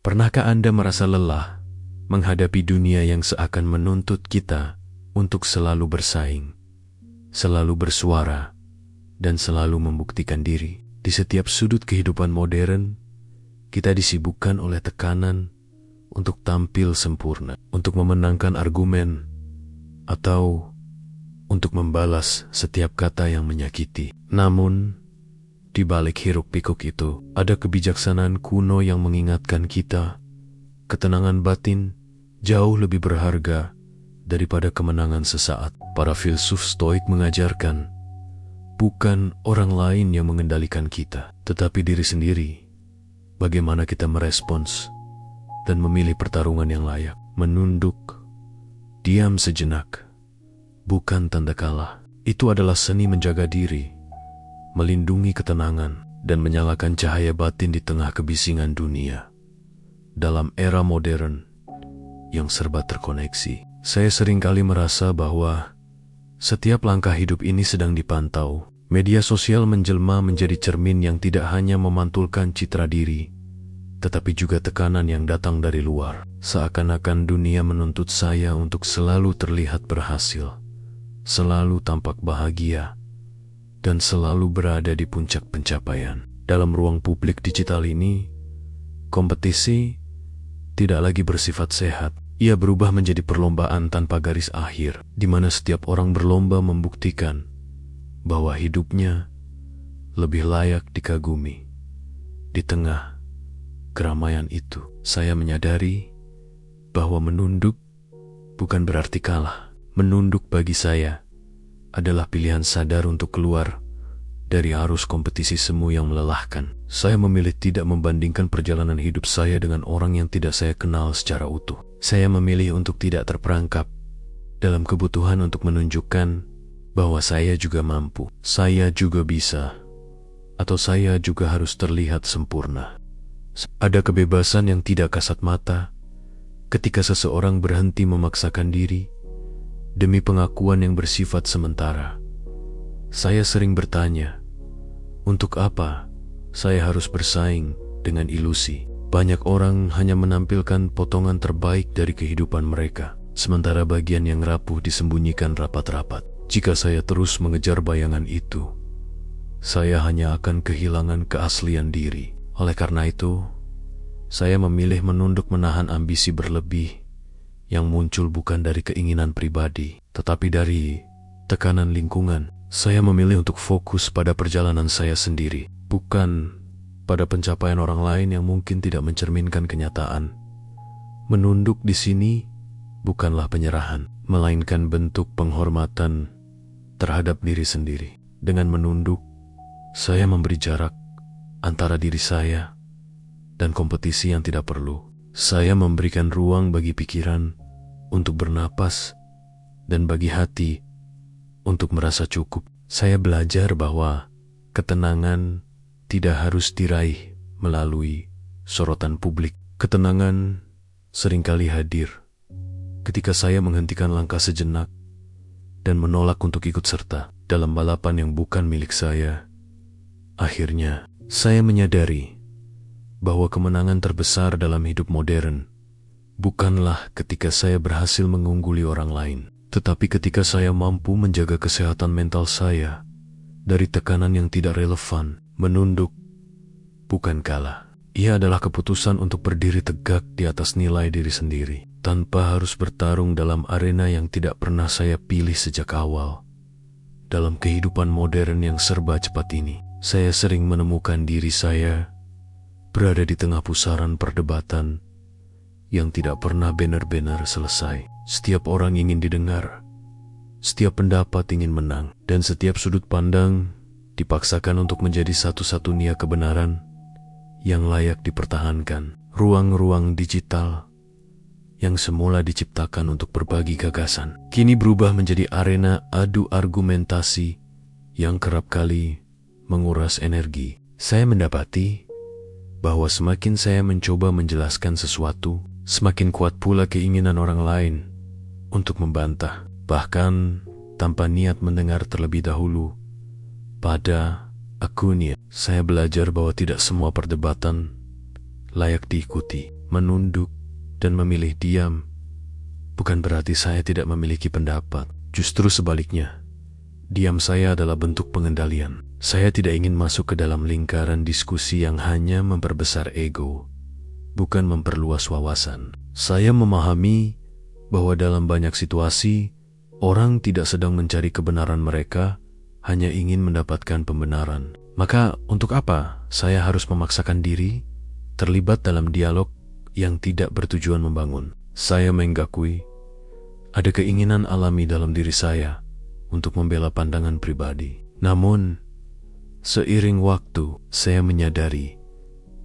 Pernahkah Anda merasa lelah menghadapi dunia yang seakan menuntut kita untuk selalu bersaing, selalu bersuara, dan selalu membuktikan diri? Di setiap sudut kehidupan modern, kita disibukkan oleh tekanan untuk tampil sempurna, untuk memenangkan argumen, atau untuk membalas setiap kata yang menyakiti. Namun, di balik hiruk-pikuk itu, ada kebijaksanaan kuno yang mengingatkan kita, ketenangan batin jauh lebih berharga daripada kemenangan sesaat. Para filsuf Stoik mengajarkan, bukan orang lain yang mengendalikan kita, tetapi diri sendiri. Bagaimana kita merespons dan memilih pertarungan yang layak. Menunduk, diam sejenak, bukan tanda kalah. Itu adalah seni menjaga diri, melindungi ketenangan, dan menyalakan cahaya batin di tengah kebisingan dunia. Dalam era modern yang serba terkoneksi, saya seringkali merasa bahwa setiap langkah hidup ini sedang dipantau. Media sosial menjelma menjadi cermin yang tidak hanya memantulkan citra diri, tetapi juga tekanan yang datang dari luar. Seakan-akan dunia menuntut saya untuk selalu terlihat berhasil, selalu tampak bahagia, dan selalu berada di puncak pencapaian. Dalam ruang publik digital ini, kompetisi tidak lagi bersifat sehat. Ia berubah menjadi perlombaan tanpa garis akhir, di mana setiap orang berlomba membuktikan bahwa hidupnya lebih layak dikagumi. Di tengah keramaian itu, saya menyadari bahwa menunduk bukan berarti kalah. Menunduk bagi saya adalah pilihan sadar untuk keluar dari arus kompetisi semu yang melelahkan. Saya memilih tidak membandingkan perjalanan hidup saya dengan orang yang tidak saya kenal secara utuh. Saya memilih untuk tidak terperangkap dalam kebutuhan untuk menunjukkan bahwa saya juga mampu, saya juga bisa, atau saya juga harus terlihat sempurna. Ada kebebasan yang tidak kasat mata ketika seseorang berhenti memaksakan diri demi pengakuan yang bersifat sementara. Saya sering bertanya, untuk apa saya harus bersaing dengan ilusi? Banyak orang hanya menampilkan potongan terbaik dari kehidupan mereka, sementara bagian yang rapuh disembunyikan rapat-rapat. Jika saya terus mengejar bayangan itu, saya hanya akan kehilangan keaslian diri. Oleh karena itu, saya memilih menunduk menahan ambisi berlebih yang muncul bukan dari keinginan pribadi, tetapi dari tekanan lingkungan. Saya memilih untuk fokus pada perjalanan saya sendiri, bukan pada pencapaian orang lain yang mungkin tidak mencerminkan kenyataan. Menunduk di sini bukanlah penyerahan, melainkan bentuk penghormatan terhadap diri sendiri. Dengan menunduk, saya memberi jarak antara diri saya dan kompetisi yang tidak perlu. Saya memberikan ruang bagi pikiran untuk bernapas dan bagi hati untuk merasa cukup. Saya belajar bahwa ketenangan tidak harus diraih melalui sorotan publik. Ketenangan seringkali hadir ketika saya menghentikan langkah sejenak dan menolak untuk ikut serta dalam balapan yang bukan milik saya. Akhirnya, saya menyadari bahwa kemenangan terbesar dalam hidup modern bukanlah ketika saya berhasil mengungguli orang lain, tetapi ketika saya mampu menjaga kesehatan mental saya dari tekanan yang tidak relevan. Menunduk bukan kalah. Ia adalah keputusan untuk berdiri tegak di atas nilai diri sendiri, tanpa harus bertarung dalam arena yang tidak pernah saya pilih sejak awal. Dalam kehidupan modern yang serba cepat ini, saya sering menemukan diri saya berada di tengah pusaran perdebatan yang tidak pernah benar-benar selesai. Setiap orang ingin didengar, setiap pendapat ingin menang, dan setiap sudut pandang dipaksakan untuk menjadi satu-satunya kebenaran yang layak dipertahankan. Ruang-ruang digital yang semula diciptakan untuk berbagi gagasan, kini berubah menjadi arena adu argumentasi yang kerap kali menguras energi. Saya mendapati bahwa semakin saya mencoba menjelaskan sesuatu, semakin kuat pula keinginan orang lain untuk membantah, bahkan tanpa niat mendengar terlebih dahulu. Pada akunnya, saya belajar bahwa tidak semua perdebatan layak diikuti. menunduk, dan memilih diam bukan berarti saya tidak memiliki pendapat. Justru sebaliknya, diam saya adalah bentuk pengendalian. Saya tidak ingin masuk ke dalam lingkaran diskusi yang hanya memperbesar ego, bukan memperluas wawasan. Saya memahami bahwa dalam banyak situasi, orang tidak sedang mencari kebenaran mereka, hanya ingin mendapatkan pembenaran. Maka untuk apa saya harus memaksakan diri terlibat dalam dialog yang tidak bertujuan membangun? Saya mengakui ada keinginan alami dalam diri saya untuk membela pandangan pribadi. Namun, seiring waktu, saya menyadari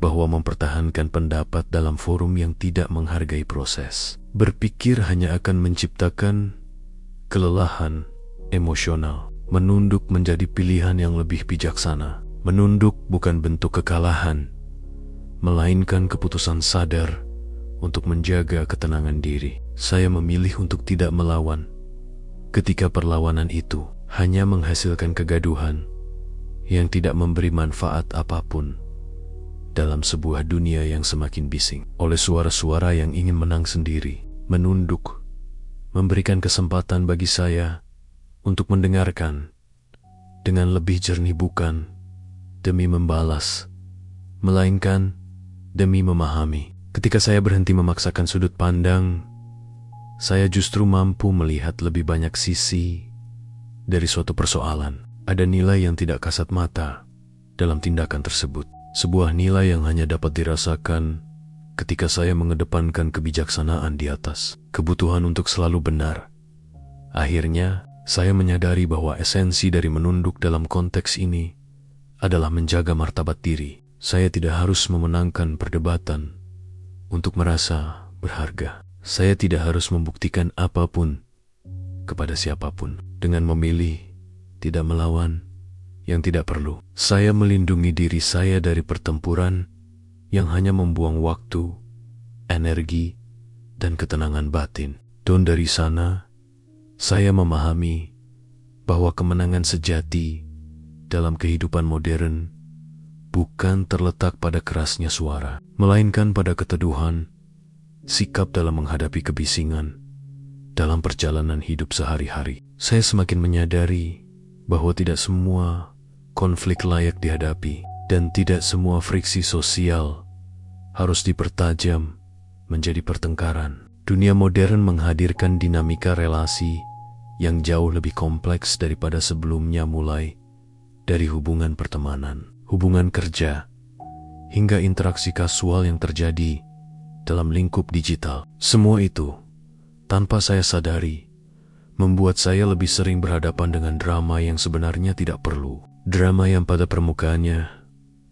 bahwa mempertahankan pendapat dalam forum yang tidak menghargai proses berpikir hanya akan menciptakan kelelahan emosional. Menunduk menjadi pilihan yang lebih bijaksana. Menunduk bukan bentuk kekalahan, melainkan keputusan sadar untuk menjaga ketenangan diri. Saya memilih untuk tidak melawan ketika perlawanan itu hanya menghasilkan kegaduhan yang tidak memberi manfaat apapun dalam sebuah dunia yang semakin bising oleh suara-suara yang ingin menang sendiri. Menunduk memberikan kesempatan bagi saya untuk mendengarkan dengan lebih jernih, bukan demi membalas, melainkan demi memahami. Ketika saya berhenti memaksakan sudut pandang, saya justru mampu melihat lebih banyak sisi dari suatu persoalan. Ada nilai yang tidak kasat mata dalam tindakan tersebut. Sebuah nilai yang hanya dapat dirasakan ketika saya mengedepankan kebijaksanaan di atas kebutuhan untuk selalu benar. Akhirnya, saya menyadari bahwa esensi dari menunduk dalam konteks ini adalah menjaga martabat diri. Saya tidak harus memenangkan perdebatan untuk merasa berharga. Saya tidak harus membuktikan apapun kepada siapapun. Dengan memilih tidak melawan yang tidak perlu, saya melindungi diri saya dari pertempuran yang hanya membuang waktu, energi, dan ketenangan batin. Dan dari sana, saya memahami bahwa kemenangan sejati dalam kehidupan modern bukan terletak pada kerasnya suara, melainkan pada keteduhan, sikap dalam menghadapi kebisingan dalam perjalanan hidup sehari-hari. Saya semakin menyadari bahwa tidak semua konflik layak dihadapi dan tidak semua friksi sosial harus dipertajam menjadi pertengkaran. Dunia modern menghadirkan dinamika relasi yang jauh lebih kompleks daripada sebelumnya, mulai dari hubungan pertemanan, hubungan kerja, hingga interaksi kasual yang terjadi dalam lingkup digital. Semua itu, tanpa saya sadari, membuat saya lebih sering berhadapan dengan drama yang sebenarnya tidak perlu. Drama yang pada permukaannya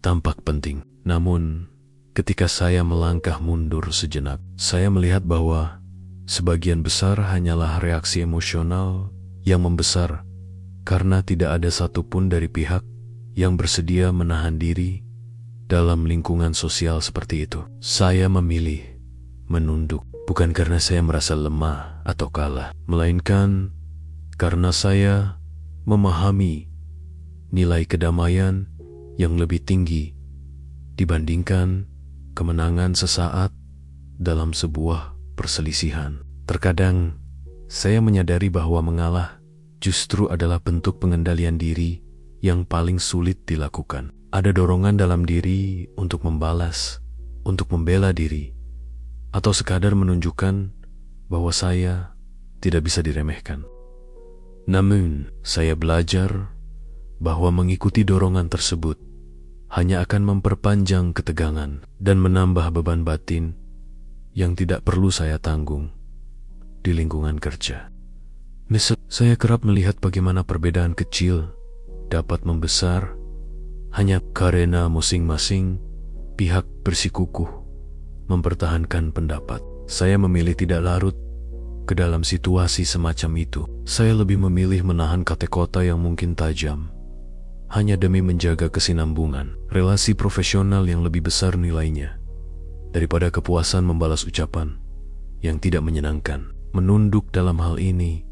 tampak penting. Namun, ketika saya melangkah mundur sejenak, saya melihat bahwa sebagian besar hanyalah reaksi emosional yang membesar karena tidak ada satupun dari pihak yang bersedia menahan diri dalam lingkungan sosial seperti itu. Saya memilih menunduk bukan karena saya merasa lemah atau kalah, melainkan karena saya memahami nilai kedamaian yang lebih tinggi dibandingkan kemenangan sesaat dalam sebuah perselisihan. Terkadang, saya menyadari bahwa mengalah justru adalah bentuk pengendalian diri yang paling sulit dilakukan. Ada dorongan dalam diri untuk membalas, untuk membela diri, atau sekadar menunjukkan bahwa saya tidak bisa diremehkan. Namun, saya belajar bahwa mengikuti dorongan tersebut hanya akan memperpanjang ketegangan dan menambah beban batin yang tidak perlu saya tanggung di lingkungan kerja. Misal, saya kerap melihat bagaimana perbedaan kecil dapat membesar hanya karena masing-masing pihak bersikukuh mempertahankan pendapat. Saya memilih tidak larut ke dalam situasi semacam itu. Saya lebih memilih menahan kata-kata yang mungkin tajam hanya demi menjaga kesinambungan relasi profesional yang lebih besar nilainya daripada kepuasan membalas ucapan yang tidak menyenangkan. Menunduk dalam hal ini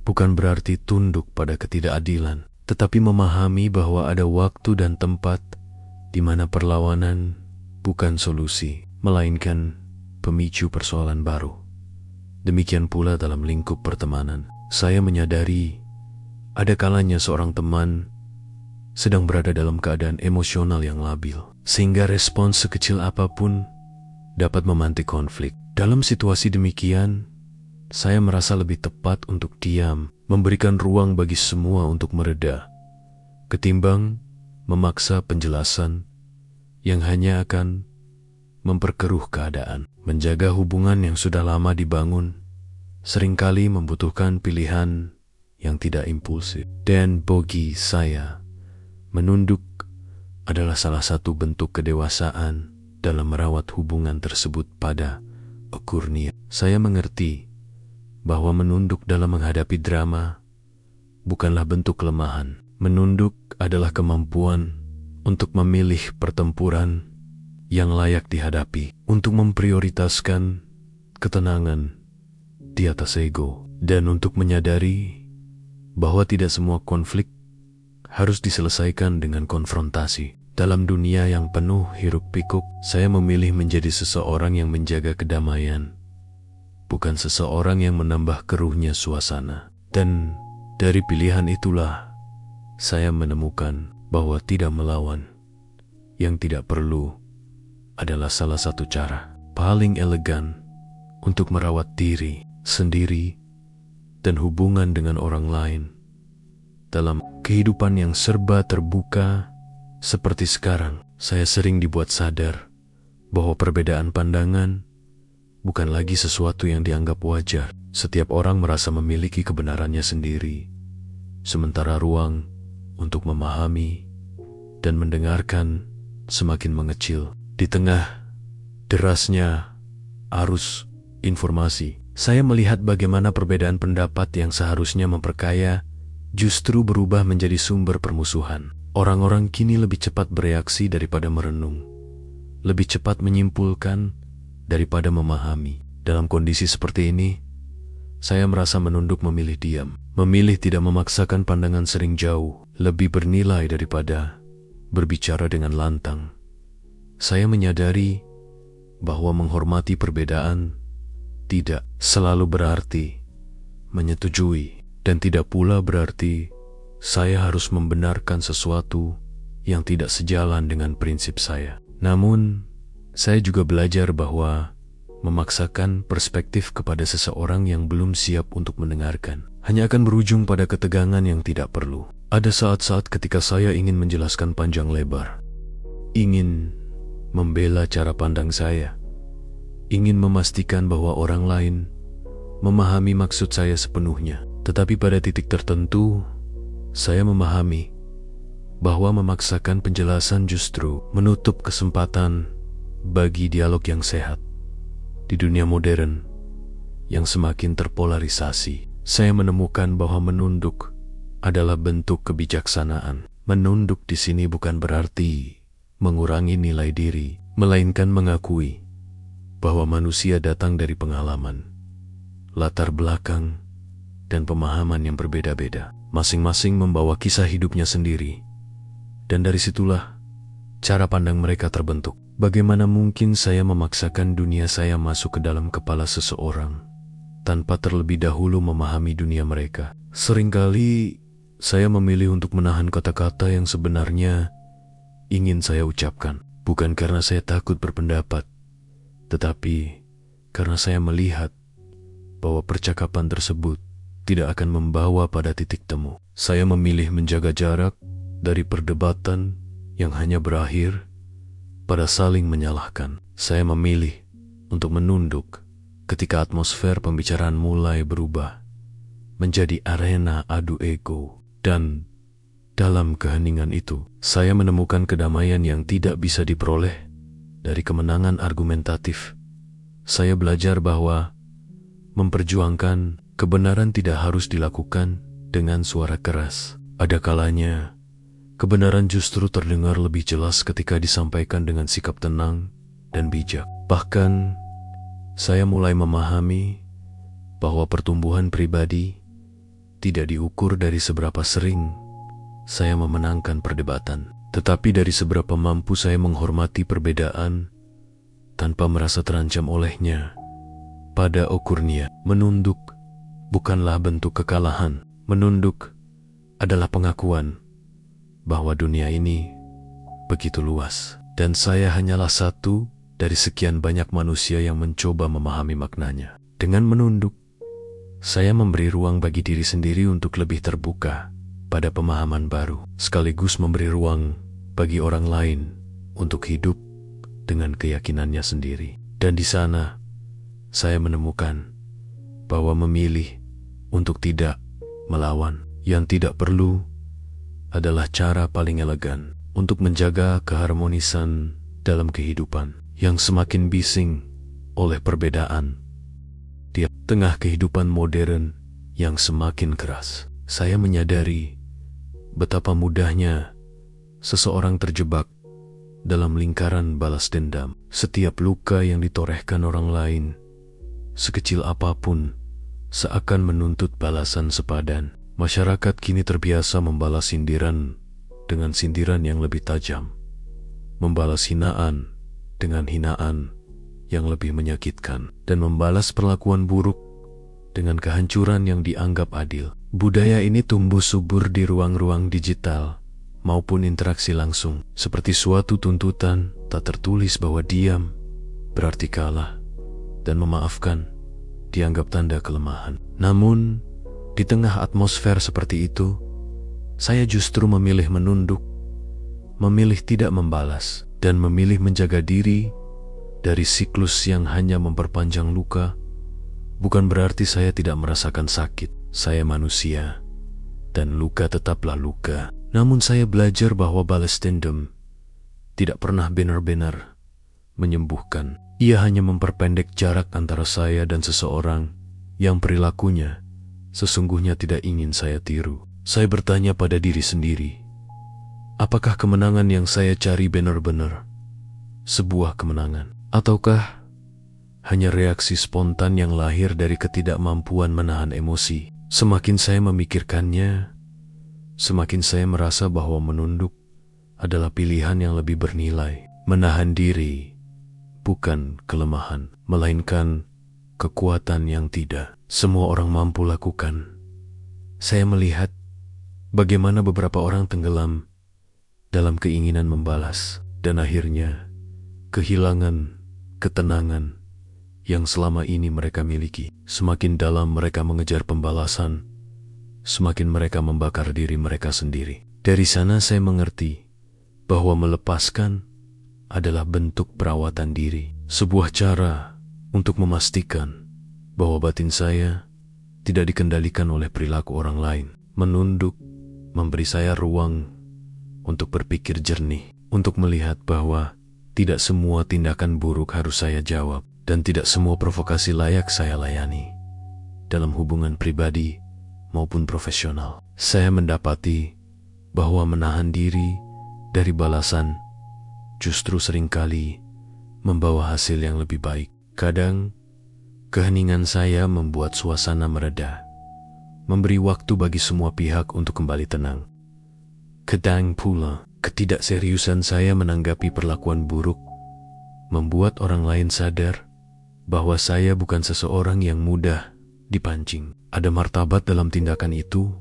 bukan berarti tunduk pada ketidakadilan, tetapi memahami bahwa ada waktu dan tempat di mana perlawanan bukan solusi, melainkan pemicu persoalan baru. Demikian pula dalam lingkup pertemanan. Saya menyadari ada kalanya seorang teman sedang berada dalam keadaan emosional yang labil, sehingga respons sekecil apapun dapat memantik konflik. Dalam situasi demikian, saya merasa lebih tepat untuk diam, memberikan ruang bagi semua untuk mereda, ketimbang memaksa penjelasan yang hanya akan memperkeruh keadaan. Menjaga hubungan yang sudah lama dibangun seringkali membutuhkan pilihan yang tidak impulsif. Dan bagi saya, menunduk adalah salah satu bentuk kedewasaan dalam merawat hubungan tersebut pada akhirnya. Saya mengerti bahwa menunduk dalam menghadapi drama bukanlah bentuk kelemahan. Menunduk adalah kemampuan untuk memilih pertempuran yang layak dihadapi, untuk memprioritaskan ketenangan di atas ego, dan untuk menyadari bahwa tidak semua konflik harus diselesaikan dengan konfrontasi. Dalam dunia yang penuh hiruk-pikuk, saya memilih menjadi seseorang yang menjaga kedamaian, bukan seseorang yang menambah keruhnya suasana. Dan dari pilihan itulah saya menemukan bahwa tidak melawan yang tidak perlu adalah salah satu cara paling elegan untuk merawat diri sendiri dan hubungan dengan orang lain. Dalam kehidupan yang serba terbuka seperti sekarang, saya sering dibuat sadar bahwa perbedaan pandangan bukan lagi sesuatu yang dianggap wajar. Setiap orang merasa memiliki kebenarannya sendiri, sementara ruang untuk memahami dan mendengarkan semakin mengecil. Di tengah derasnya arus informasi, saya melihat bagaimana perbedaan pendapat yang seharusnya memperkaya justru berubah menjadi sumber permusuhan. Orang-orang kini lebih cepat bereaksi daripada merenung, lebih cepat menyimpulkan daripada memahami. Dalam kondisi seperti ini, saya merasa menunduk, memilih diam, memilih tidak memaksakan pandangan sering jauh, lebih bernilai daripada berbicara dengan lantang. Saya menyadari bahwa menghormati perbedaan tidak selalu berarti menyetujui, dan tidak pula berarti saya harus membenarkan sesuatu yang tidak sejalan dengan prinsip saya. Namun, saya juga belajar bahwa memaksakan perspektif kepada seseorang yang belum siap untuk mendengarkan hanya akan berujung pada ketegangan yang tidak perlu. Ada saat-saat ketika saya ingin menjelaskan panjang lebar, ingin membela cara pandang saya, ingin memastikan bahwa orang lain memahami maksud saya sepenuhnya. Tetapi pada titik tertentu, saya memahami bahwa memaksakan penjelasan justru menutup kesempatan bagi dialog yang sehat. Di dunia modern yang semakin terpolarisasi, saya menemukan bahwa menunduk adalah bentuk kebijaksanaan. Menunduk di sini bukan berarti mengurangi nilai diri, melainkan mengakui bahwa manusia datang dari pengalaman, latar belakang, dan pemahaman yang berbeda-beda. Masing-masing membawa kisah hidupnya sendiri, dan dari situlah cara pandang mereka terbentuk. Bagaimana mungkin saya memaksakan dunia saya masuk ke dalam kepala seseorang tanpa terlebih dahulu memahami dunia mereka? Seringkali saya memilih untuk menahan kata-kata yang sebenarnya ingin saya ucapkan, bukan karena saya takut berpendapat, tetapi karena saya melihat bahwa percakapan tersebut tidak akan membawa pada titik temu. Saya memilih menjaga jarak dari perdebatan yang hanya berakhir pada saling menyalahkan. Saya memilih untuk menunduk ketika atmosfer pembicaraan mulai berubah menjadi arena adu ego. Dan dalam keheningan itu, saya menemukan kedamaian yang tidak bisa diperoleh dari kemenangan argumentatif. Saya belajar bahwa memperjuangkan kebenaran tidak harus dilakukan dengan suara keras. Ada kalanya kebenaran justru terdengar lebih jelas ketika disampaikan dengan sikap tenang dan bijak. Bahkan, saya mulai memahami bahwa pertumbuhan pribadi tidak diukur dari seberapa sering saya memenangkan perdebatan, tetapi dari seberapa mampu saya menghormati perbedaan tanpa merasa terancam olehnya. Pada Okurnia, menunduk bukanlah bentuk kekalahan. Menunduk adalah pengakuan bahwa dunia ini begitu luas, dan saya hanyalah satu dari sekian banyak manusia yang mencoba memahami maknanya. Dengan menunduk, saya memberi ruang bagi diri sendiri untuk lebih terbuka pada pemahaman baru, sekaligus memberi ruang bagi orang lain untuk hidup dengan keyakinannya sendiri. Dan di sana, saya menemukan bahwa memilih untuk tidak melawan yang tidak perlu adalah cara paling elegan untuk menjaga keharmonisan dalam kehidupan yang semakin bising oleh perbedaan. Di tengah kehidupan modern yang semakin keras, saya menyadari betapa mudahnya seseorang terjebak dalam lingkaran balas dendam. Setiap luka yang ditorehkan orang lain, sekecil apapun, seakan menuntut balasan sepadan. Masyarakat kini terbiasa membalas sindiran dengan sindiran yang lebih tajam, membalas hinaan dengan hinaan yang lebih menyakitkan, dan membalas perlakuan buruk dengan kehancuran yang dianggap adil. Budaya ini tumbuh subur di ruang-ruang digital maupun interaksi langsung, seperti suatu tuntutan tak tertulis bahwa diam berarti kalah dan memaafkan dianggap tanda kelemahan. Namun, di tengah atmosfer seperti itu, saya justru memilih menunduk, memilih tidak membalas, dan memilih menjaga diri dari siklus yang hanya memperpanjang luka. Bukan berarti saya tidak merasakan sakit. Saya manusia, dan luka tetaplah luka. Namun saya belajar bahwa balas dendam tidak pernah benar-benar menyembuhkan. Ia hanya memperpendek jarak antara saya dan seseorang yang perilakunya sesungguhnya tidak ingin saya tiru. Saya bertanya pada diri sendiri, apakah kemenangan yang saya cari benar-benar sebuah kemenangan? Ataukah hanya reaksi spontan yang lahir dari ketidakmampuan menahan emosi? Semakin saya memikirkannya, semakin saya merasa bahwa menunduk adalah pilihan yang lebih bernilai. Menahan diri bukan kelemahan, melainkan kekuatan yang tidak semua orang mampu lakukan. Saya melihat bagaimana beberapa orang tenggelam dalam keinginan membalas, dan akhirnya kehilangan ketenangan yang selama ini mereka miliki. Semakin dalam mereka mengejar pembalasan, semakin mereka membakar diri mereka sendiri. Dari sana saya mengerti bahwa melepaskan adalah bentuk perawatan diri, sebuah cara untuk memastikan bahwa batin saya tidak dikendalikan oleh perilaku orang lain. Menunduk memberi saya ruang untuk berpikir jernih, untuk melihat bahwa tidak semua tindakan buruk harus saya jawab, dan tidak semua provokasi layak saya layani. Dalam hubungan pribadi maupun profesional, saya mendapati bahwa menahan diri dari balasan justru seringkali membawa hasil yang lebih baik. Kadang, keheningan saya membuat suasana mereda, memberi waktu bagi semua pihak untuk kembali tenang. Kadang pula, ketidakseriusan saya menanggapi perlakuan buruk membuat orang lain sadar bahwa saya bukan seseorang yang mudah dipancing. Ada martabat dalam tindakan itu,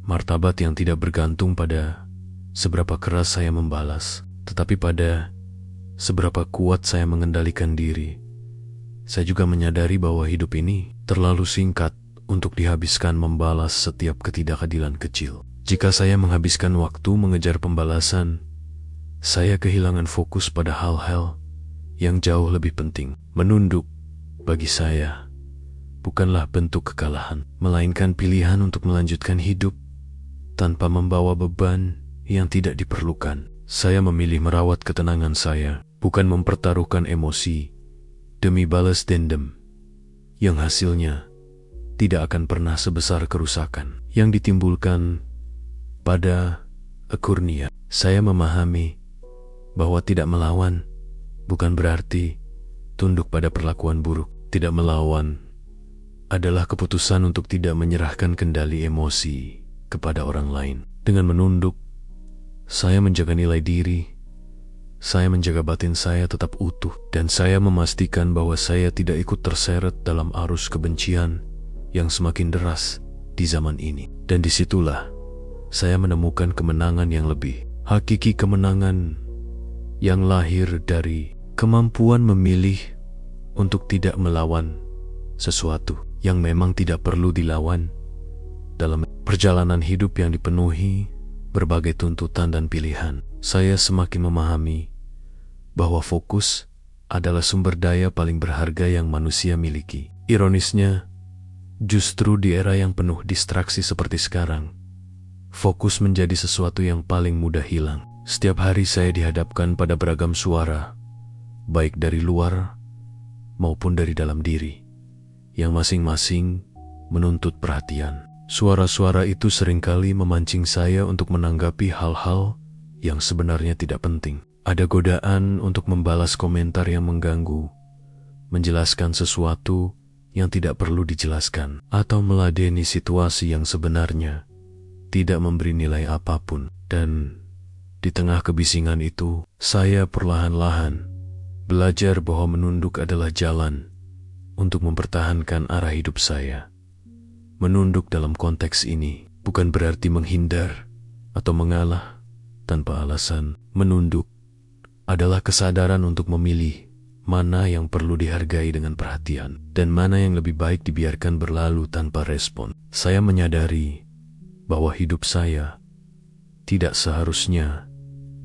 martabat yang tidak bergantung pada seberapa keras saya membalas, tetapi pada seberapa kuat saya mengendalikan diri. Saya juga menyadari bahwa hidup ini terlalu singkat untuk dihabiskan membalas setiap ketidakadilan kecil. Jika saya menghabiskan waktu mengejar pembalasan, saya kehilangan fokus pada hal-hal yang jauh lebih penting. Menunduk bagi saya bukanlah bentuk kekalahan, melainkan pilihan untuk melanjutkan hidup tanpa membawa beban yang tidak diperlukan. Saya memilih merawat ketenangan saya, bukan mempertaruhkan emosi demi balas dendam yang hasilnya tidak akan pernah sebesar kerusakan yang ditimbulkan pada Okurnia. Saya memahami bahwa tidak melawan bukan berarti tunduk pada perlakuan buruk. Tidak melawan adalah keputusan untuk tidak menyerahkan kendali emosi kepada orang lain. Dengan menunduk, saya menjaga nilai diri, Saya menjaga batin saya tetap utuh, dan saya memastikan bahwa saya tidak ikut terseret dalam arus kebencian yang semakin deras di zaman ini. Dan disitulah saya menemukan kemenangan yang lebih hakiki, kemenangan yang lahir dari kemampuan memilih untuk tidak melawan sesuatu yang memang tidak perlu dilawan dalam perjalanan hidup yang dipenuhi berbagai tuntutan dan pilihan. Saya semakin memahami bahwa fokus adalah sumber daya paling berharga yang manusia miliki. Ironisnya, justru di era yang penuh distraksi seperti sekarang, fokus menjadi sesuatu yang paling mudah hilang. Setiap hari saya dihadapkan pada beragam suara, baik dari luar maupun dari dalam diri, yang masing-masing menuntut perhatian. Suara-suara itu seringkali memancing saya untuk menanggapi hal-hal yang sebenarnya tidak penting. Ada godaan untuk membalas komentar yang mengganggu, menjelaskan sesuatu yang tidak perlu dijelaskan, atau meladeni situasi yang sebenarnya tidak memberi nilai apapun. Dan di tengah kebisingan itu, saya perlahan-lahan belajar bahwa menunduk adalah jalan untuk mempertahankan arah hidup saya. Menunduk dalam konteks ini bukan berarti menghindar atau mengalah tanpa alasan. Menunduk adalah kesadaran untuk memilih mana yang perlu dihargai dengan perhatian dan mana yang lebih baik dibiarkan berlalu tanpa respon. Saya menyadari bahwa hidup saya tidak seharusnya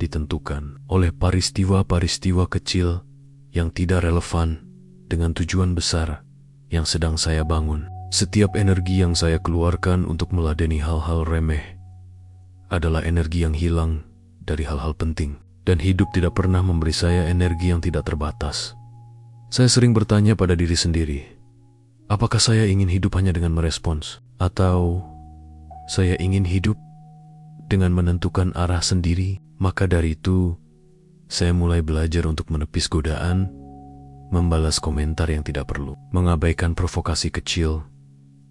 ditentukan oleh peristiwa-peristiwa kecil yang tidak relevan dengan tujuan besar yang sedang saya bangun. Setiap energi yang saya keluarkan untuk meladeni hal-hal remeh adalah energi yang hilang dari hal-hal penting. Dan hidup tidak pernah memberi saya energi yang tidak terbatas. Saya sering bertanya pada diri sendiri, apakah saya ingin hidup hanya dengan merespons? Atau saya ingin hidup dengan menentukan arah sendiri? Maka dari itu, saya mulai belajar untuk menepis godaan, membalas komentar yang tidak perlu, mengabaikan provokasi kecil,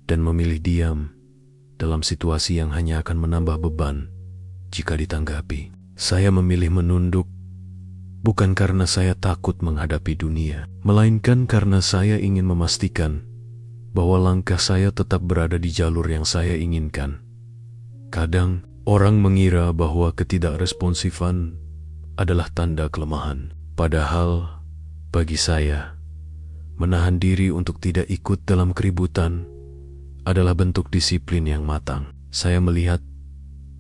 dan memilih diam dalam situasi yang hanya akan menambah beban jika ditanggapi. Saya memilih menunduk bukan karena saya takut menghadapi dunia, melainkan karena saya ingin memastikan bahwa langkah saya tetap berada di jalur yang saya inginkan. Kadang orang mengira bahwa ketidakresponsifan adalah tanda kelemahan, padahal bagi saya, menahan diri untuk tidak ikut dalam keributan adalah bentuk disiplin yang matang. Saya melihat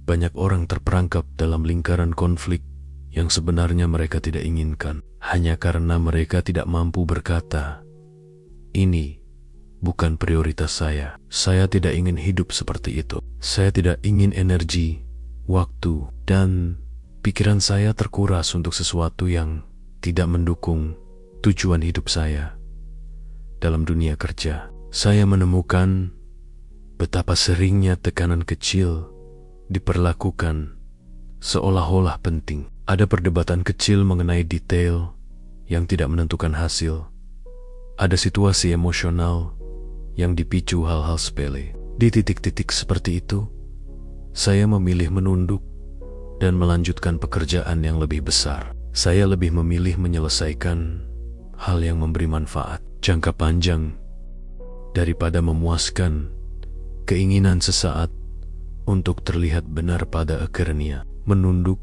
banyak orang terperangkap dalam lingkaran konflik yang sebenarnya mereka tidak inginkan, hanya karena mereka tidak mampu berkata, "Ini bukan prioritas saya." Saya tidak ingin hidup seperti itu. Saya tidak ingin energi, waktu, dan pikiran saya terkuras untuk sesuatu yang tidak mendukung tujuan hidup saya. Dalam dunia kerja, saya menemukan betapa seringnya tekanan kecil diperlakukan seolah-olah penting. Ada perdebatan kecil mengenai detail yang tidak menentukan hasil. Ada situasi emosional yang dipicu hal-hal sepele. Di titik-titik seperti itu, saya memilih menunduk dan melanjutkan pekerjaan yang lebih besar. Saya lebih memilih menyelesaikan hal yang memberi manfaat jangka panjang daripada memuaskan keinginan sesaat untuk terlihat benar pada akhirnya. Menunduk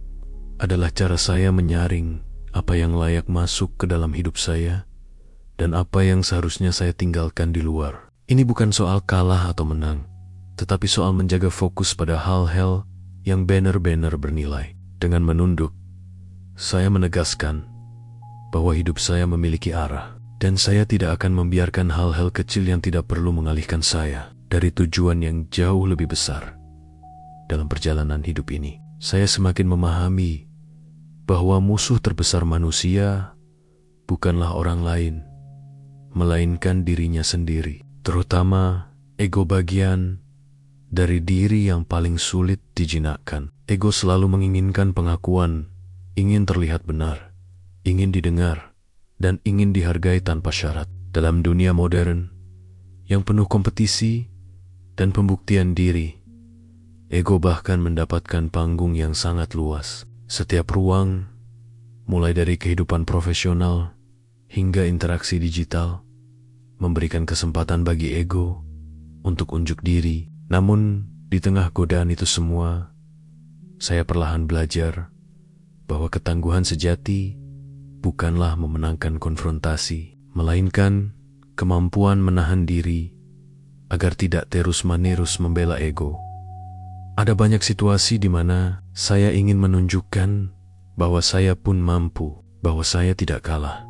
adalah cara saya menyaring apa yang layak masuk ke dalam hidup saya dan apa yang seharusnya saya tinggalkan di luar. Ini bukan soal kalah atau menang, tetapi soal menjaga fokus pada hal-hal yang benar-benar bernilai. Dengan menunduk, saya menegaskan bahwa hidup saya memiliki arah, dan saya tidak akan membiarkan hal-hal kecil yang tidak perlu mengalihkan saya dari tujuan yang jauh lebih besar. Dalam perjalanan hidup ini, saya semakin memahami bahwa musuh terbesar manusia bukanlah orang lain, melainkan dirinya sendiri, terutama ego, bagian dari diri yang paling sulit dijinakkan. Ego selalu menginginkan pengakuan, ingin terlihat benar, ingin didengar, dan ingin dihargai tanpa syarat. Dalam dunia modern yang penuh kompetisi dan pembuktian diri, ego bahkan mendapatkan panggung yang sangat luas. Setiap ruang mulai dari kehidupan profesional hingga interaksi digital, memberikan kesempatan bagi ego untuk unjuk diri. Namun, di tengah godaan itu semua, saya perlahan belajar bahwa ketangguhan sejati bukanlah memenangkan konfrontasi, melainkan kemampuan menahan diri agar tidak terus-menerus membela ego. Ada banyak situasi di mana saya ingin menunjukkan bahwa saya pun mampu, bahwa saya tidak kalah,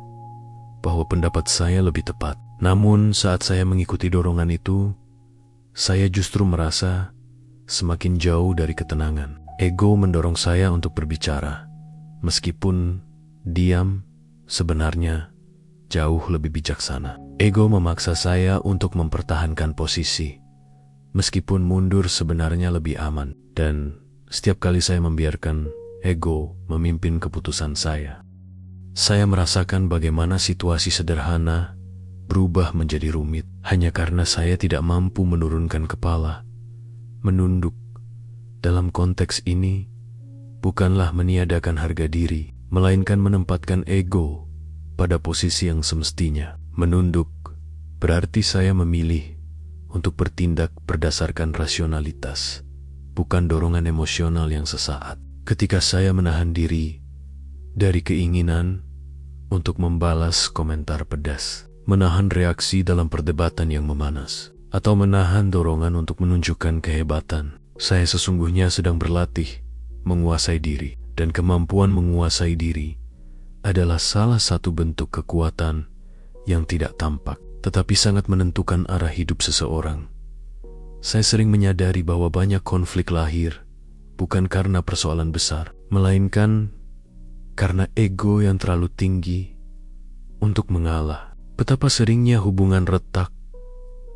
bahwa pendapat saya lebih tepat. Namun saat saya mengikuti dorongan itu, saya justru merasa semakin jauh dari ketenangan. Ego mendorong saya untuk berbicara, meskipun diam sebenarnya jauh lebih bijaksana. Ego memaksa saya untuk mempertahankan posisi, meskipun mundur sebenarnya lebih aman. Dan setiap kali saya membiarkan ego memimpin keputusan saya merasakan bagaimana situasi sederhana berubah menjadi rumit hanya karena saya tidak mampu menurunkan kepala, menunduk. Dalam konteks ini, bukanlah meniadakan harga diri, melainkan menempatkan ego pada posisi yang semestinya. Menunduk berarti saya memilih untuk bertindak berdasarkan rasionalitas, bukan dorongan emosional yang sesaat. Ketika saya menahan diri dari keinginan untuk membalas komentar pedas, menahan reaksi dalam perdebatan yang memanas, atau menahan dorongan untuk menunjukkan kehebatan, saya sesungguhnya sedang berlatih menguasai diri. Dan kemampuan menguasai diri adalah salah satu bentuk kekuatan yang tidak tampak, tetapi sangat menentukan arah hidup seseorang. Saya sering menyadari bahwa banyak konflik lahir bukan karena persoalan besar, melainkan karena ego yang terlalu tinggi untuk mengalah. Betapa seringnya hubungan retak,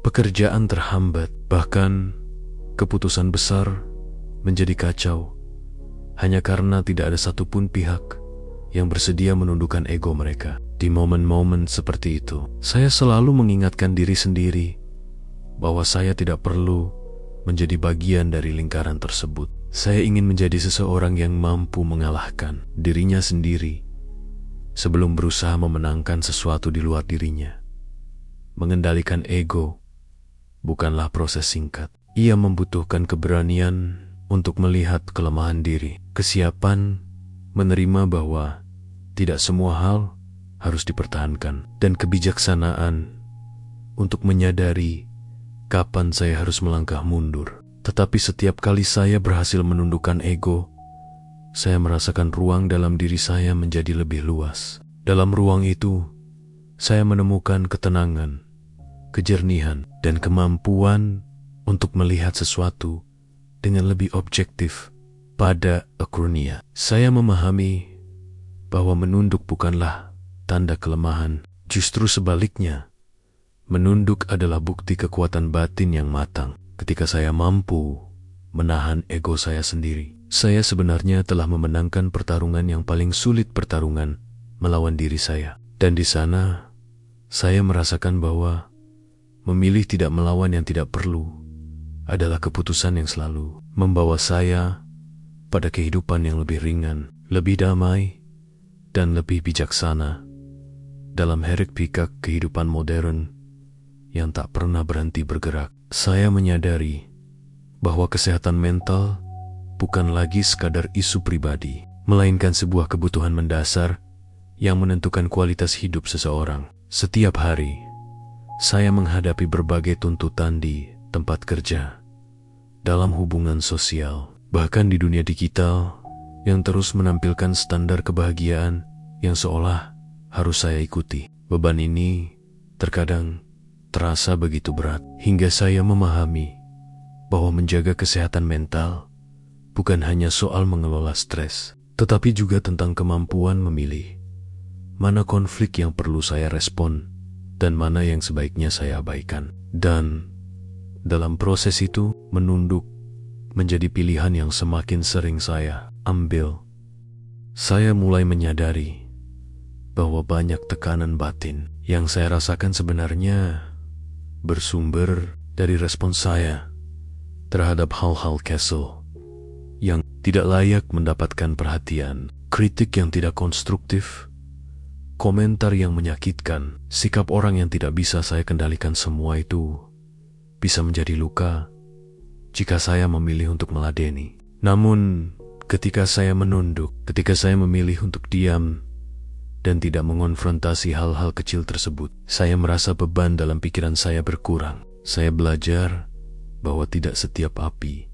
pekerjaan terhambat, bahkan keputusan besar menjadi kacau hanya karena tidak ada satupun pihak yang bersedia menundukkan ego mereka. Di momen-momen seperti itu, saya selalu mengingatkan diri sendiri bahwa saya tidak perlu menjadi bagian dari lingkaran tersebut. Saya ingin menjadi seseorang yang mampu mengalahkan dirinya sendiri sebelum berusaha memenangkan sesuatu di luar dirinya. Mengendalikan ego bukanlah proses singkat. Ia membutuhkan keberanian untuk melihat kelemahan diri, kesiapan menerima bahwa tidak semua hal harus dipertahankan, dan kebijaksanaan untuk menyadari kapan saya harus melangkah mundur. Tetapi setiap kali saya berhasil menundukkan ego, saya merasakan ruang dalam diri saya menjadi lebih luas. Dalam ruang itu, saya menemukan ketenangan, kejernihan, dan kemampuan untuk melihat sesuatu dengan lebih objektif. Pada akhirnya, saya memahami bahwa menunduk bukanlah tanda kelemahan. Justru sebaliknya, menunduk adalah bukti kekuatan batin yang matang. Ketika saya mampu menahan ego saya sendiri, saya sebenarnya telah memenangkan pertarungan yang paling sulit, pertarungan melawan diri saya. Dan di sana, saya merasakan bahwa memilih tidak melawan yang tidak perlu adalah keputusan yang selalu membawa saya pada kehidupan yang lebih ringan, lebih damai, dan lebih bijaksana dalam hiruk-pikuk kehidupan modern yang tak pernah berhenti bergerak. Saya menyadari bahwa kesehatan mental bukan lagi sekadar isu pribadi, melainkan sebuah kebutuhan mendasar yang menentukan kualitas hidup seseorang. Setiap hari, saya menghadapi berbagai tuntutan di tempat kerja, dalam hubungan sosial, bahkan di dunia digital yang terus menampilkan standar kebahagiaan yang seolah harus saya ikuti. Beban ini terkadang terasa begitu berat, hingga saya memahami bahwa menjaga kesehatan mental bukan hanya soal mengelola stres, tetapi juga tentang kemampuan memilih mana konflik yang perlu saya respon dan mana yang sebaiknya saya abaikan. Dan dalam proses itu, menunduk menjadi pilihan yang semakin sering saya ambil. Saya mulai menyadari bahwa banyak tekanan batin yang saya rasakan sebenarnya bersumber dari respon saya terhadap hal-hal kesel yang tidak layak mendapatkan perhatian. kritik yang tidak konstruktif, komentar yang menyakitkan, sikap orang yang tidak bisa saya kendalikan, semua itu bisa menjadi luka jika saya memilih untuk meladeni. Namun, ketika saya menunduk, ketika saya memilih untuk diam dan tidak mengonfrontasi hal-hal kecil tersebut, saya merasa beban dalam pikiran saya berkurang. Saya belajar bahwa tidak setiap api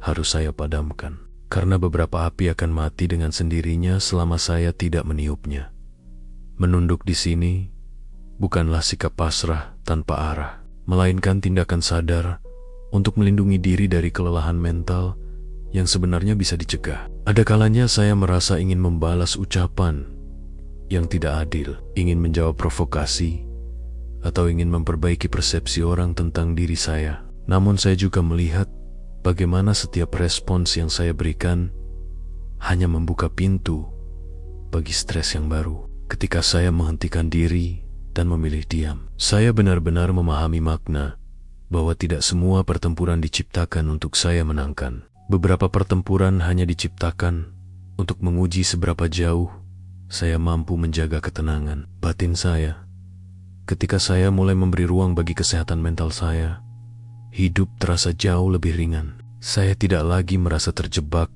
harus saya padamkan, karena beberapa api akan mati dengan sendirinya selama saya tidak meniupnya. Menunduk di sini bukanlah sikap pasrah tanpa arah, melainkan tindakan sadar untuk melindungi diri dari kelelahan mental yang sebenarnya bisa dicegah. Ada kalanya saya merasa ingin membalas ucapan yang tidak adil, ingin menjawab provokasi, atau ingin memperbaiki persepsi orang tentang diri saya. Namun saya juga melihat bagaimana setiap respons yang saya berikan hanya membuka pintu bagi stres yang baru. Ketika saya menghentikan diri dan memilih diam, saya benar-benar memahami makna bahwa tidak semua pertempuran diciptakan untuk saya menangkan. Beberapa pertempuran hanya diciptakan untuk menguji seberapa jauh saya mampu menjaga ketenangan batin saya. Ketika saya mulai memberi ruang bagi kesehatan mental saya, hidup terasa jauh lebih ringan. Saya tidak lagi merasa terjebak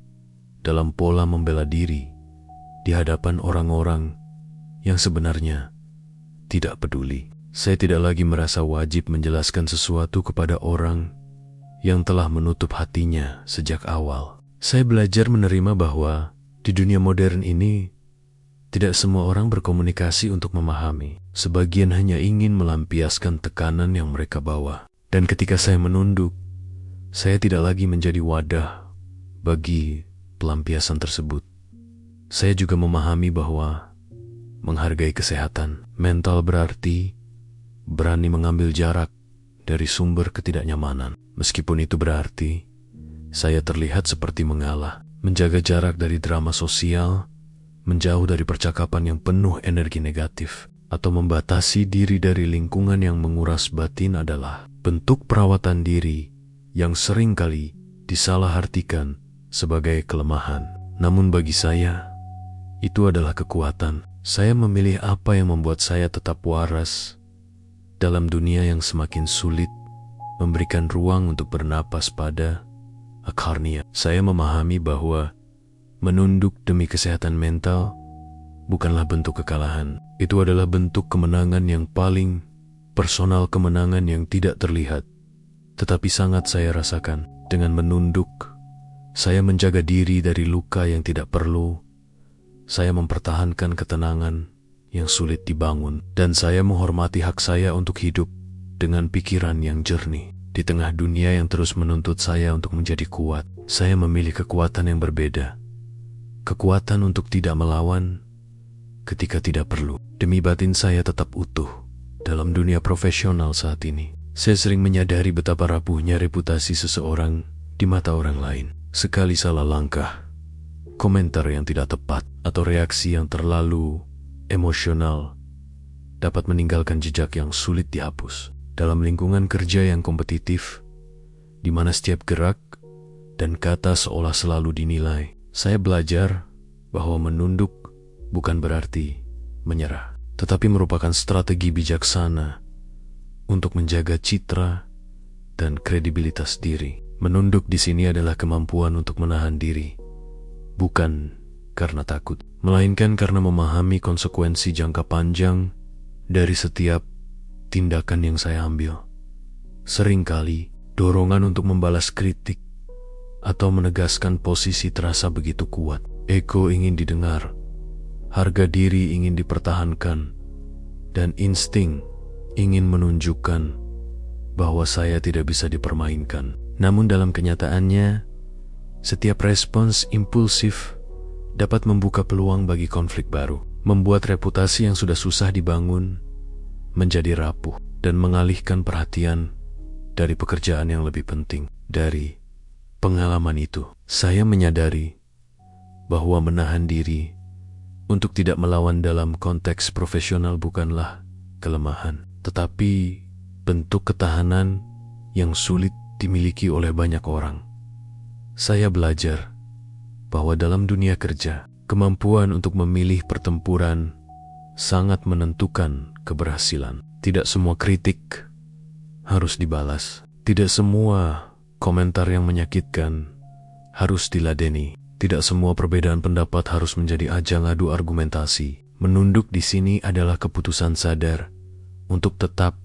dalam pola membela diri di hadapan orang-orang yang sebenarnya tidak peduli. Saya tidak lagi merasa wajib menjelaskan sesuatu kepada orang yang telah menutup hatinya sejak awal. Saya belajar menerima bahwa di dunia modern ini, tidak semua orang berkomunikasi untuk memahami. Sebagian hanya ingin melampiaskan tekanan yang mereka bawa. Dan ketika saya menunduk, saya tidak lagi menjadi wadah bagi pelampiasan tersebut. Saya juga memahami bahwa menghargai kesehatan mental berarti berani mengambil jarak dari sumber ketidaknyamanan. Meskipun itu berarti saya terlihat seperti mengalah, menjaga jarak dari drama sosial, menjauh dari percakapan yang penuh energi negatif, atau membatasi diri dari lingkungan yang menguras batin adalah bentuk perawatan diri yang seringkali disalahartikan sebagai kelemahan. Namun bagi saya, itu adalah kekuatan. Saya memilih apa yang membuat saya tetap waras dalam dunia yang semakin sulit, memberikan ruang untuk bernapas pada akarnia. Saya memahami bahwa menunduk demi kesehatan mental bukanlah bentuk kekalahan. Itu adalah bentuk kemenangan yang paling personal, kemenangan yang tidak terlihat, tetapi sangat saya rasakan. Dengan menunduk, saya menjaga diri dari luka yang tidak perlu. Saya mempertahankan ketenangan yang sulit dibangun, dan saya menghormati hak saya untuk hidup dengan pikiran yang jernih. Di tengah dunia yang terus menuntut saya untuk menjadi kuat, saya memilih kekuatan yang berbeda. Kekuatan untuk tidak melawan ketika tidak perlu, demi batin saya tetap utuh. Dalam dunia profesional saat ini, saya sering menyadari betapa rapuhnya reputasi seseorang di mata orang lain. Sekali salah langkah, komentar yang tidak tepat, atau reaksi yang terlalu emosional dapat meninggalkan jejak yang sulit dihapus. Dalam lingkungan kerja yang kompetitif, di mana setiap gerak dan kata seolah selalu dinilai, saya belajar bahwa menunduk bukan berarti menyerah, tetapi merupakan strategi bijaksana untuk menjaga citra dan kredibilitas diri. Menunduk di sini adalah kemampuan untuk menahan diri, bukan karena takut, melainkan karena memahami konsekuensi jangka panjang dari setiap tindakan yang saya ambil. Seringkali, dorongan untuk membalas kritik atau menegaskan posisi terasa begitu kuat. Ego ingin didengar, harga diri ingin dipertahankan, dan insting ingin menunjukkan bahwa saya tidak bisa dipermainkan. Namun dalam kenyataannya, setiap respons impulsif dapat membuka peluang bagi konflik baru, membuat reputasi yang sudah susah dibangun menjadi rapuh, dan mengalihkan perhatian dari pekerjaan yang lebih penting. Dari pengalaman itu, saya menyadari bahwa menahan diri untuk tidak melawan dalam konteks profesional bukanlah kelemahan, tetapi bentuk ketahanan yang sulit dimiliki oleh banyak orang. Saya belajar bahwa dalam dunia kerja, Kemampuan untuk memilih pertempuran sangat menentukan keberhasilan. Tidak semua kritik harus dibalas. Tidak semua komentar yang menyakitkan harus diladeni. Tidak semua perbedaan pendapat harus menjadi ajang adu argumentasi. Menunduk di sini adalah keputusan sadar untuk tetap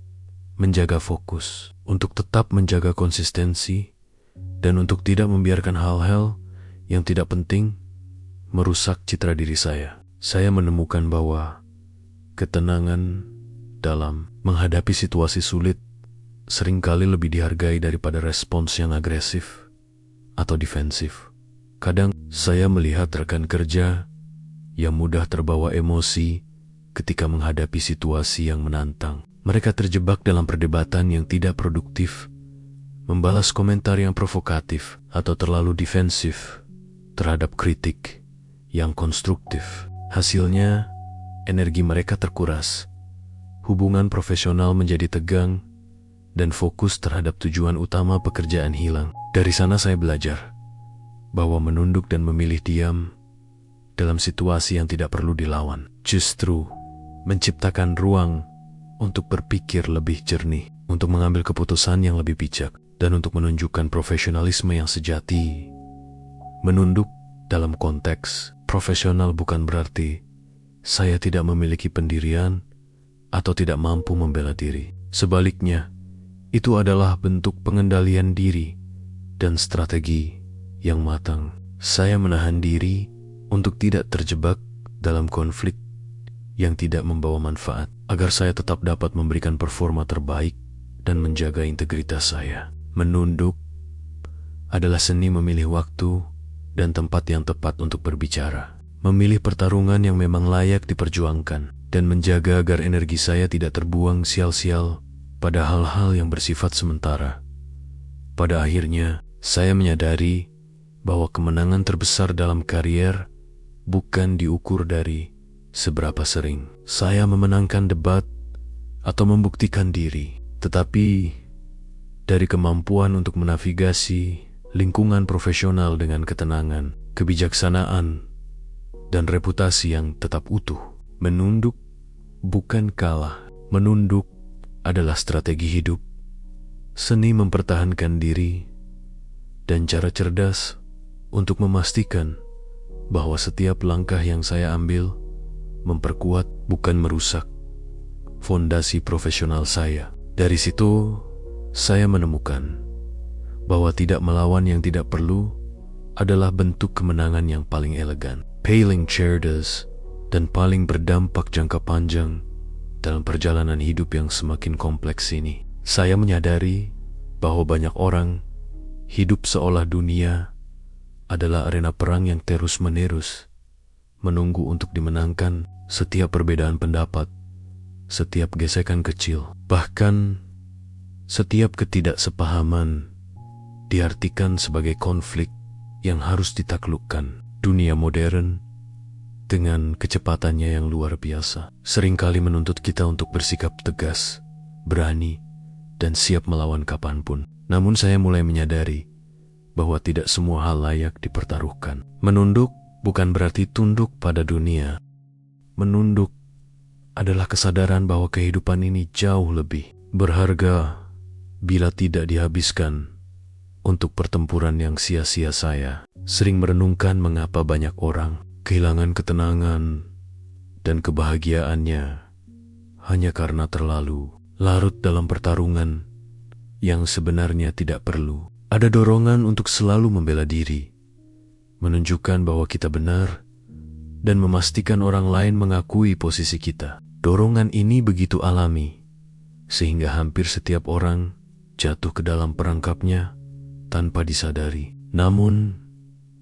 menjaga fokus, untuk tetap menjaga konsistensi, dan untuk tidak membiarkan hal-hal yang tidak penting merusak citra diri saya. Saya menemukan bahwa ketenangan dalam menghadapi situasi sulit seringkali lebih dihargai daripada respons yang agresif atau defensif. Kadang saya melihat rekan kerja yang mudah terbawa emosi ketika menghadapi situasi yang menantang. Mereka terjebak dalam perdebatan yang tidak produktif, membalas komentar yang provokatif, atau terlalu defensif terhadap kritik yang konstruktif. Hasilnya, energi mereka terkuras, hubungan profesional menjadi tegang, dan fokus terhadap tujuan utama pekerjaan hilang. Dari sana saya belajar bahwa menunduk dan memilih diam dalam situasi yang tidak perlu dilawan justru menciptakan ruang untuk berpikir lebih jernih, untuk mengambil keputusan yang lebih bijak, dan untuk menunjukkan profesionalisme yang sejati. Menunduk dalam konteks profesional bukan berarti saya tidak memiliki pendirian atau tidak mampu membela diri. Sebaliknya, itu adalah bentuk pengendalian diri dan strategi yang matang. Saya menahan diri untuk tidak terjebak dalam konflik yang tidak membawa manfaat, agar saya tetap dapat memberikan performa terbaik dan menjaga integritas saya. Menunduk adalah seni memilih waktu dan tempat yang tepat untuk berbicara, memilih pertarungan yang memang layak diperjuangkan, dan menjaga agar energi saya tidak terbuang sia-sia pada hal-hal yang bersifat sementara. Pada akhirnya, saya menyadari bahwa kemenangan terbesar dalam karier bukan diukur dari seberapa sering saya memenangkan debat atau membuktikan diri, tetapi dari kemampuan untuk menavigasi lingkungan profesional dengan ketenangan, kebijaksanaan, dan reputasi yang tetap utuh. Menunduk bukan kalah. Menunduk adalah strategi hidup, seni mempertahankan diri, dan cara cerdas untuk memastikan bahwa setiap langkah yang saya ambil memperkuat bukan merusak fondasi profesional saya. Dari situ, saya menemukan bahwa tidak melawan yang tidak perlu adalah bentuk kemenangan yang paling elegan, paling cerdas, dan paling berdampak jangka panjang dalam perjalanan hidup yang semakin kompleks ini. Saya menyadari bahwa banyak orang hidup seolah dunia adalah arena perang yang terus-menerus menunggu untuk dimenangkan. Setiap perbedaan pendapat, setiap gesekan kecil, bahkan setiap ketidaksepahaman diartikan sebagai konflik yang harus ditaklukkan. Dunia modern dengan kecepatannya yang luar biasa seringkali menuntut kita untuk bersikap tegas, berani, dan siap melawan kapanpun. Namun saya mulai menyadari bahwa tidak semua hal layak dipertaruhkan. Menunduk bukan berarti tunduk pada dunia. Menunduk adalah kesadaran bahwa kehidupan ini jauh lebih berharga bila tidak dihabiskan untuk pertempuran yang sia-sia. Saya sering merenungkan mengapa banyak orang kehilangan ketenangan dan kebahagiaannya hanya karena terlalu larut dalam pertarungan yang sebenarnya tidak perlu. Ada dorongan untuk selalu membela diri, menunjukkan bahwa kita benar, dan memastikan orang lain mengakui posisi kita. Dorongan ini begitu alami, sehingga hampir setiap orang jatuh ke dalam perangkapnya tanpa disadari. Namun,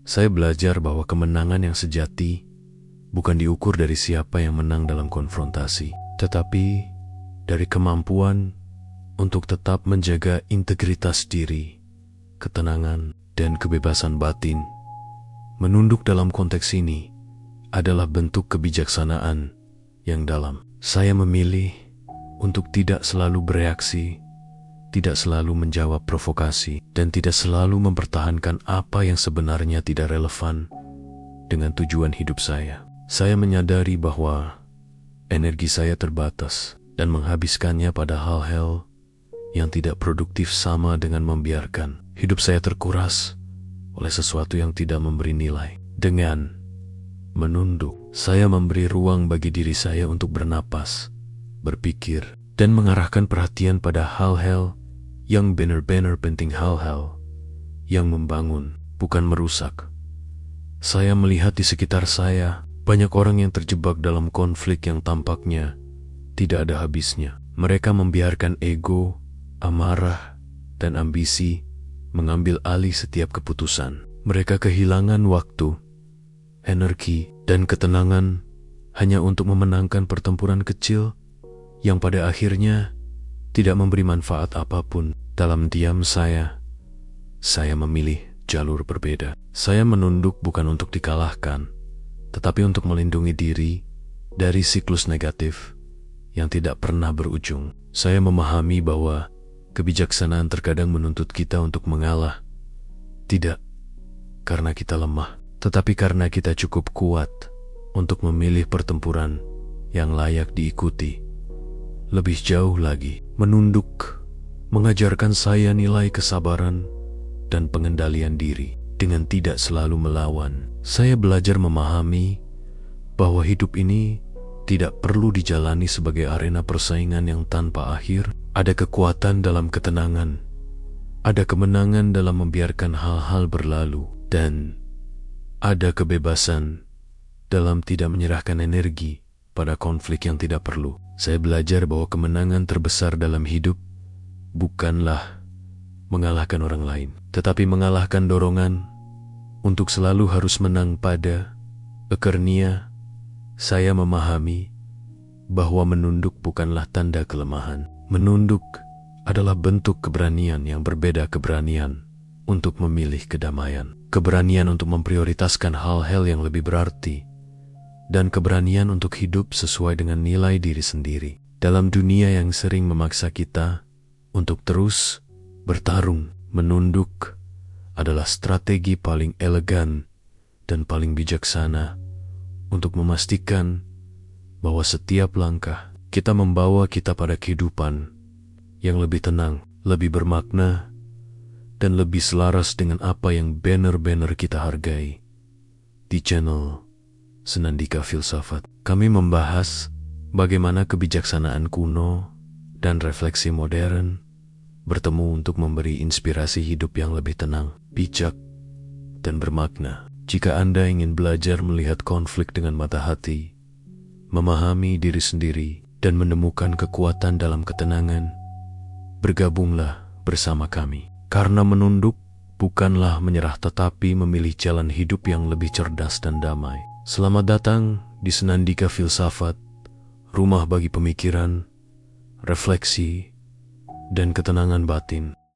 saya belajar bahwa kemenangan yang sejati bukan diukur dari siapa yang menang dalam konfrontasi, tetapi dari kemampuan untuk tetap menjaga integritas diri, ketenangan, dan kebebasan batin. Menunduk dalam konteks ini adalah bentuk kebijaksanaan yang dalam. Saya memilih untuk tidak selalu bereaksi, tidak selalu menjawab provokasi, dan tidak selalu mempertahankan apa yang sebenarnya tidak relevan dengan tujuan hidup saya. Saya menyadari bahwa energi saya terbatas dan menghabiskannya pada hal-hal yang tidak produktif sama dengan membiarkan hidup saya terkuras oleh sesuatu yang tidak memberi nilai. Dengan menunduk, saya memberi ruang bagi diri saya untuk bernapas, berpikir, dan mengarahkan perhatian pada hal-hal yang benar-benar penting, hal-hal yang membangun, bukan merusak. Saya melihat di sekitar saya banyak orang yang terjebak dalam konflik yang tampaknya tidak ada habisnya. Mereka membiarkan ego, amarah, dan ambisi mengambil alih setiap keputusan. Mereka kehilangan waktu, energi, dan ketenangan hanya untuk memenangkan pertempuran kecil yang pada akhirnya tidak memberi manfaat apapun. Dalam diam saya memilih jalur berbeda. Saya menunduk bukan untuk dikalahkan, tetapi untuk melindungi diri dari siklus negatif yang tidak pernah berujung. Saya memahami bahwa kebijaksanaan terkadang menuntut kita untuk mengalah, tidak karena kita lemah, tetapi karena kita cukup kuat untuk memilih pertempuran yang layak diikuti. Lebih jauh lagi, menunduk mengajarkan saya nilai kesabaran dan pengendalian diri. Dengan tidak selalu melawan, saya belajar memahami bahwa hidup ini tidak perlu dijalani sebagai arena persaingan yang tanpa akhir. Ada kekuatan dalam ketenangan, ada kemenangan dalam membiarkan hal-hal berlalu, dan ada kebebasan dalam tidak menyerahkan energi pada konflik yang tidak perlu. Saya belajar bahwa kemenangan terbesar dalam hidup bukanlah mengalahkan orang lain, tetapi mengalahkan dorongan untuk selalu harus menang pada akhirnya. Saya memahami bahwa menunduk bukanlah tanda kelemahan. Menunduk adalah bentuk keberanian yang berbeda, keberanian untuk memilih kedamaian, keberanian untuk memprioritaskan hal-hal yang lebih berarti, dan keberanian untuk hidup sesuai dengan nilai diri sendiri. Dalam dunia yang sering memaksa kita untuk terus bertarung, menunduk adalah strategi paling elegan dan paling bijaksana untuk memastikan bahwa setiap langkah kita membawa kita pada kehidupan yang lebih tenang, lebih bermakna, dan lebih selaras dengan apa yang benar-benar kita hargai. Di channel Senandika Filsafat, kami membahas bagaimana kebijaksanaan kuno dan refleksi modern bertemu untuk memberi inspirasi hidup yang lebih tenang, bijak, dan bermakna. Jika Anda ingin belajar melihat konflik dengan mata hati, memahami diri sendiri, dan menemukan kekuatan dalam ketenangan, bergabunglah bersama kami. Karena menunduk bukanlah menyerah, tetapi memilih jalan hidup yang lebih cerdas dan damai. Selamat datang di Senandika Filsafat, rumah bagi pemikiran, refleksi, dan ketenangan batin.